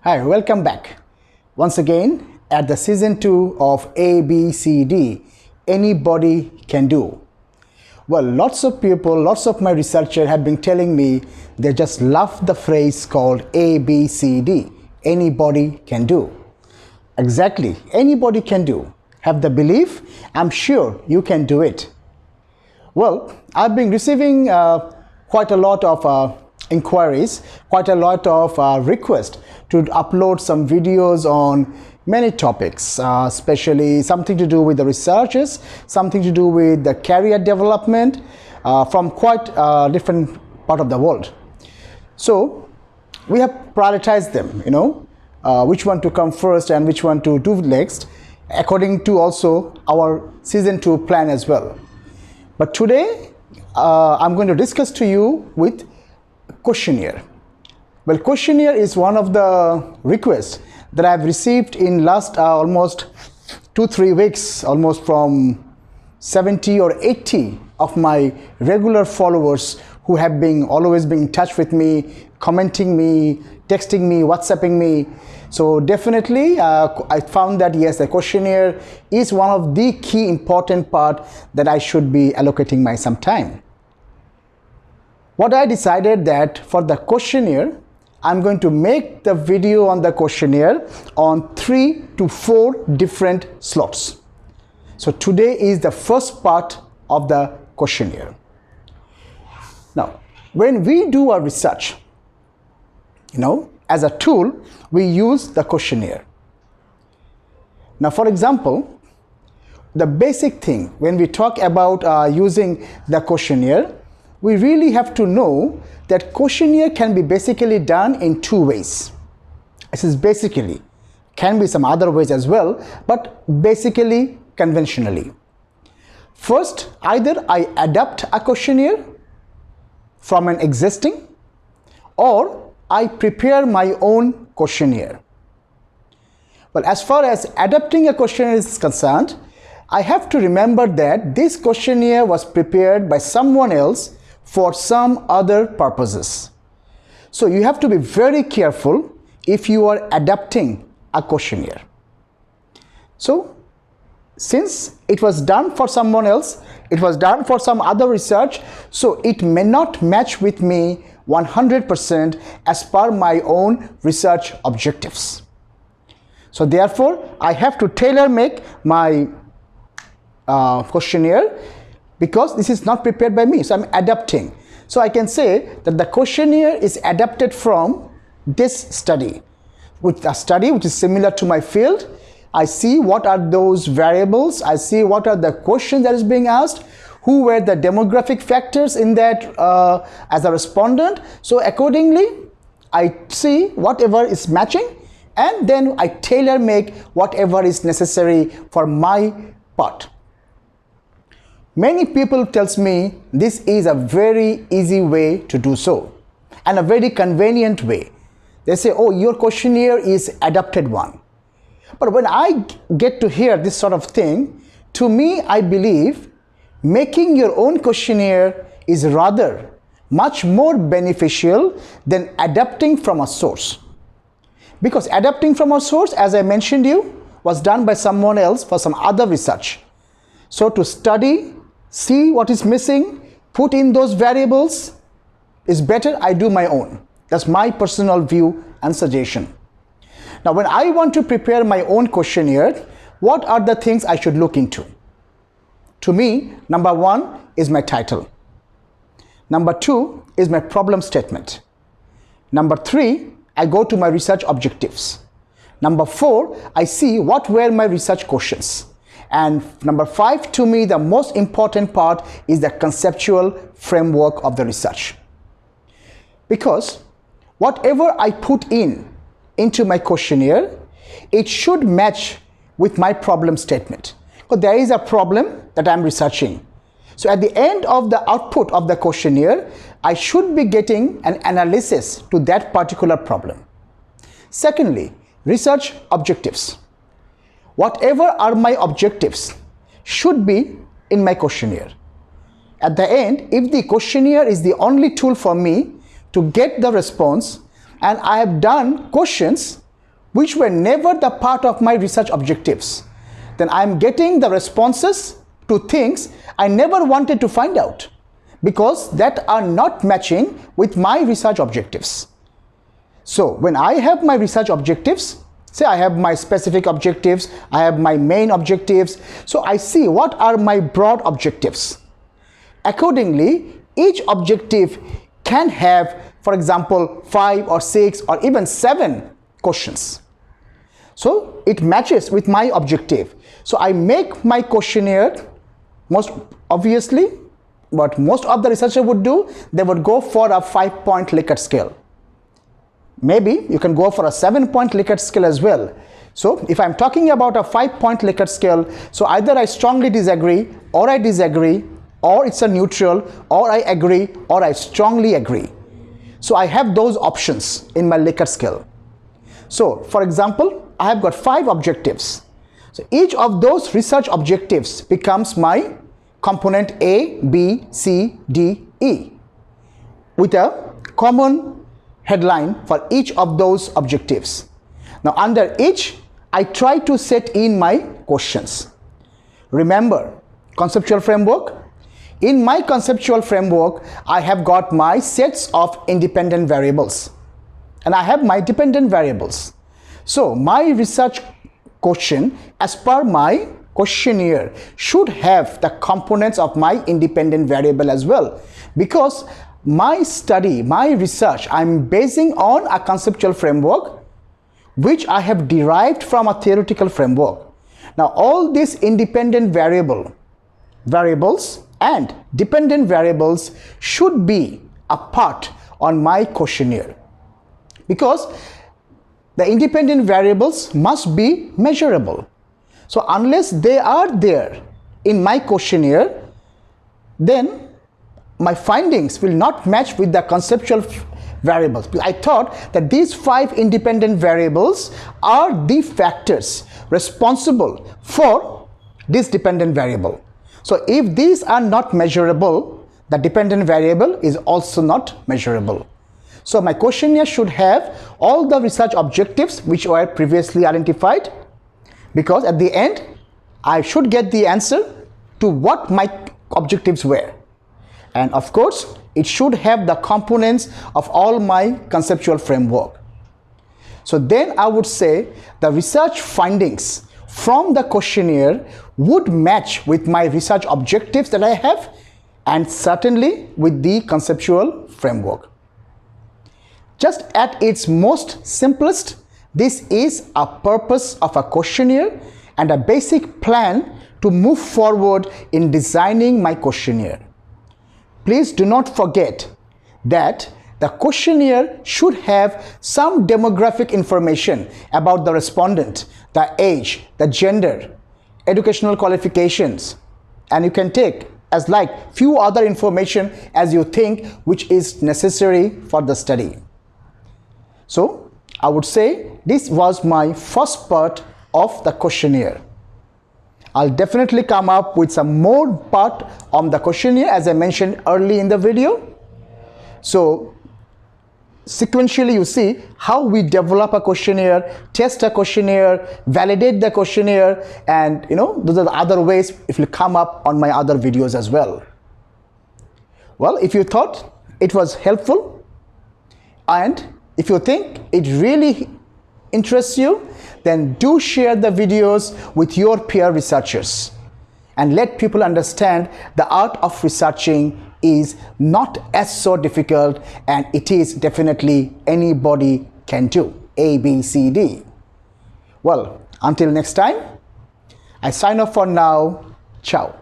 Hi, welcome back once again at the season 2 of ABCD, Anybody Can Do. Well, lots of people, lots of my researchers have been telling me they just love the phrase called ABCD, Anybody Can Do. Exactly, anybody can do. Have the belief, I'm sure you can do it. Well, I've been receiving quite a lot of inquiries, quite a lot of requests to upload some videos on many topics, especially something to do with the researches, something to do with the career development from quite a different part of the world. So we have prioritized them, which one to come first and which one to do next, according to also our season 2 plan as well. But today I'm going to discuss to you with questionnaire. Well, questionnaire is one of the requests that I've received in last almost 2-3 weeks, almost from 70 or 80 of my regular followers who have been always been in touch with me, commenting me, texting me, WhatsApping me. So definitely I found that yes, the questionnaire is one of the key important part that I should be allocating my some time. What I decided that for the questionnaire, I'm going to make the video on the questionnaire on 3 to 4 different slots. So today is the first part of the questionnaire. Now, when we do our research, as a tool, we use the questionnaire. Now, for example, the basic thing when we talk about using the questionnaire, we really have to know that questionnaire can be basically done in 2 ways. This is basically, can be some other ways as well, but basically conventionally. First, either I adapt a questionnaire from an existing, or I prepare my own questionnaire. Well, as far as adapting a questionnaire is concerned, I have to remember that this questionnaire was prepared by someone else for some other purposes. So you have to be very careful if you are adapting a questionnaire. So since it was done for someone else, it was done for some other research, so it may not match with me 100% as per my own research objectives. So therefore, I have to tailor make my questionnaire because this is not prepared by me, so I'm adapting. So I can say that the questionnaire is adapted from this study. With a study which is similar to my field, I see what are those variables, I see what are the questions that is being asked, who were the demographic factors in that as a respondent. So accordingly, I see whatever is matching and then I tailor make whatever is necessary for my part. Many people tells me this is a very easy way to do so and a very convenient way. They say, oh, your questionnaire is adapted one. But when I get to hear this sort of thing, to me, I believe making your own questionnaire is rather much more beneficial than adapting from a source. Because adapting from a source, as I mentioned you, was done by someone else for some other research. So to study, see what is missing, put in those variables, is better I do my own. That's my personal view and suggestion. Now, when I want to prepare my own questionnaire, what are the things I should look into? To me, number 1 is my title. Number 2 is my problem statement. Number 3, I go to my research objectives. Number 4, I see what were my research questions. And number 5, to me, the most important part is the conceptual framework of the research. Because whatever I put into my questionnaire, it should match with my problem statement. Because there is a problem that I'm researching. So at the end of the output of the questionnaire, I should be getting an analysis to that particular problem. Secondly, research objectives. Whatever are my objectives should be in my questionnaire. At the end, if the questionnaire is the only tool for me to get the response, and I have done questions which were never the part of my research objectives, then I'm getting the responses to things I never wanted to find out, because that are not matching with my research objectives. So when I have my research objectives, say I have my specific objectives, I have my main objectives, so I see what are my broad objectives. Accordingly, each objective can have, for example, 5 or 6 or even 7 questions. So it matches with my objective. So I make my questionnaire, most obviously, what most of the researchers would do, they would go for a 5-point Likert scale. Maybe you can go for a 7-point Likert scale as well. So if I'm talking about a 5-point Likert scale, so either I strongly disagree, or I disagree, or it's a neutral, or I agree, or I strongly agree. So I have those options in my Likert scale. So for example, I have got 5 objectives. So each of those research objectives becomes my component A, B, C, D, E, with a common headline for each of those objectives. Now under each, I try to set in my questions. Remember, conceptual framework. In my conceptual framework, I have got my sets of independent variables, and I have my dependent variables. So my research question, as per my questionnaire, should have the components of my independent variable as well, because my study, my research, I'm basing on a conceptual framework which I have derived from a theoretical framework. Now all these independent variables and dependent variables should be a part on my questionnaire, because the independent variables must be measurable. So unless they are there in my questionnaire, then my findings will not match with the conceptual variables. I thought that these 5 independent variables are the factors responsible for this dependent variable. So if these are not measurable, the dependent variable is also not measurable. So my questionnaire should have all the research objectives which were previously identified, because at the end I should get the answer to what my objectives were. And of course, it should have the components of all my conceptual framework. So then I would say the research findings from the questionnaire would match with my research objectives that I have, and certainly with the conceptual framework. Just at its most simplest, this is a purpose of a questionnaire and a basic plan to move forward in designing my questionnaire. Please do not forget that the questionnaire should have some demographic information about the respondent, the age, the gender, educational qualifications, and you can take as like few other information as you think which is necessary for the study. So I would say this was my first part of the questionnaire. I'll definitely come up with some more part on the questionnaire, as I mentioned early in the video. So sequentially you see how we develop a questionnaire, test a questionnaire, validate the questionnaire, and those are the other ways it will come up on my other videos as well. Well, if you thought it was helpful, and if you think it really interests you, then do share the videos with your peer researchers and let people understand the art of researching is not as so difficult, and it is definitely anybody can do. ABCD. Well, until next time, I sign off for now. Ciao.